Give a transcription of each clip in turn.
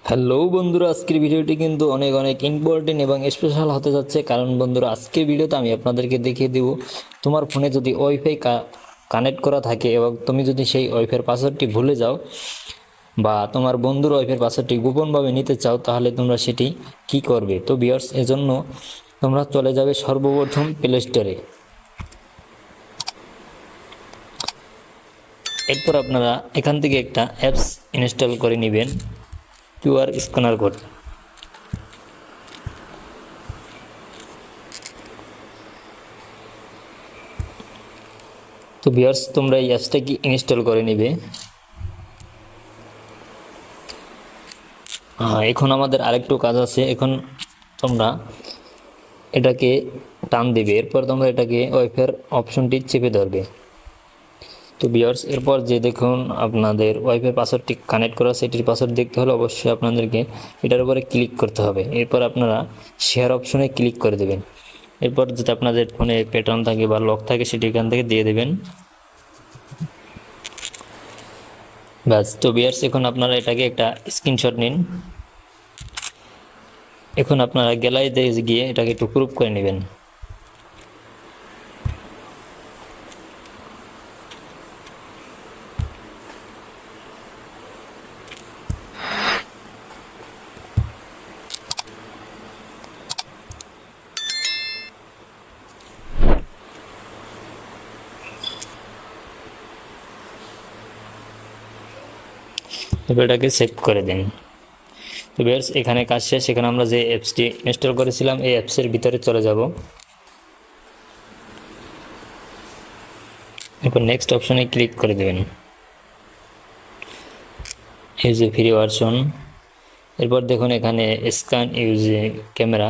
Hello বন্ধুরা, আজকের ভিডিওটি কিন্তু অনেক অনেক ইম্পর্টেন্ট এবং স্পেশাল হতে যাচ্ছে। কারণ বন্ধুরা, আজকের ভিডিওতে আমি আপনাদেরকে দেখিয়ে দেব তোমার ফোনে যদি ওয়াইফাই কানেক্ট করা থাকে এবং তুমি যদি সেই ওয়াইফাইয়ের পাসওয়ার্ডটি ভুলে যাও বা তোমার বন্ধুর ওয়াইফাইয়ের পাসওয়ার্ডটি গোপনভাবে নিতে চাও, তাহলে তোমরা সেটি কি করবে। তো ভিউয়ার্স, এজন্য তোমরা চলে যাবে সর্বপ্রথম প্লে স্টোরে। এরপর আপনারা এখান থেকে একটা অ্যাপস ইনস্টল করে নেবেন, কিউআর স্ক্যানার কোড। তো ভিউয়ার্স, তোমরা এই অ্যাপসটা কি ইনস্টল করে নিবে। এখন আমাদের আরেকটু কাজ আছে। এখন তোমরা এটাকে টান দিবে, এরপর তোমরা এটাকে ওয়াইফাইয়ের অপশনটি চেপে ধরবে। তো ভিউয়ার্স, এরপর যে দেখুন আপনাদের ওয়াইফাই পাসওয়ার্ডটি কানেক্ট করা, সেটির পাসওয়ার্ড দেখতে হলে অবশ্যই আপনাদেরকে এটার উপরে ক্লিক করতে হবে। এরপর আপনারা শেয়ার অপশনে ক্লিক করে দেবেন। এরপর যদি আপনাদের ফোনে প্যাটার্ন থাকে বা লক থাকে, সেটি এখান থেকে দিয়ে দেবেন। ব্যাস। তো ভিউয়ার্স, এখন আপনারা এটাকে একটা স্ক্রিনশট নিন। এখন আপনারা গ্যালারিতে গিয়ে এটাকে একটু গ্রুপ করে নেবেন। এবার এটাকে সেভ করে দিন। তো ভিউয়ার্স, এখানে কাজ শেষ। এখানে আমরা যে অ্যাপসটি ইনস্টল করেছিলাম, এই অ্যাপসের ভিতরে চলে যাব। এরপর নেক্সট অপশনে ক্লিক করে দেবেন, ইউজ এ ফ্রি ভার্সন। এরপর দেখুন এখানে scan use camera,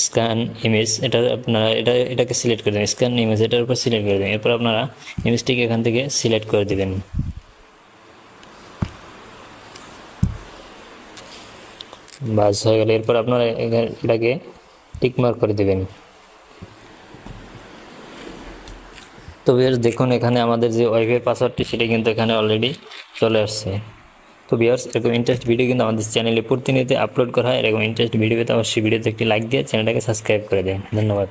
scan image, এটা আপনারা এটাকে সিলেক্ট করে দেবেন। স্ক্যান ইমেজ এটার উপর সিলেক্ট করে দেবেন। এরপর আপনারা ইমেজটিকে এখান থেকে সিলেক্ট করে দেবেন। বাস হয়ে গেলে এরপর আপনারা এটাকে টিক মার্ক করে দেবেন। তো ভিউয়ার্স, দেখুন এখানে আমাদের যে ওয়াইফাই পাসওয়ার্ডটি সেটা কিন্তু এখানে অলরেডি চলে আসছে। তো ভিউয়ার্স, এরকম ইন্টারেস্ট ভিডিও কিন্তু আমাদের চ্যানেলে প্রতিনিয়ত আপলোড করা হয়। এরকম ইন্টারেস্ট ভিডিও পেতে অবশ্যই ভিডিওতে একটি লাইক দিয়ে চ্যানেলটাকে সাবস্ক্রাইব করে দেন। ধন্যবাদ।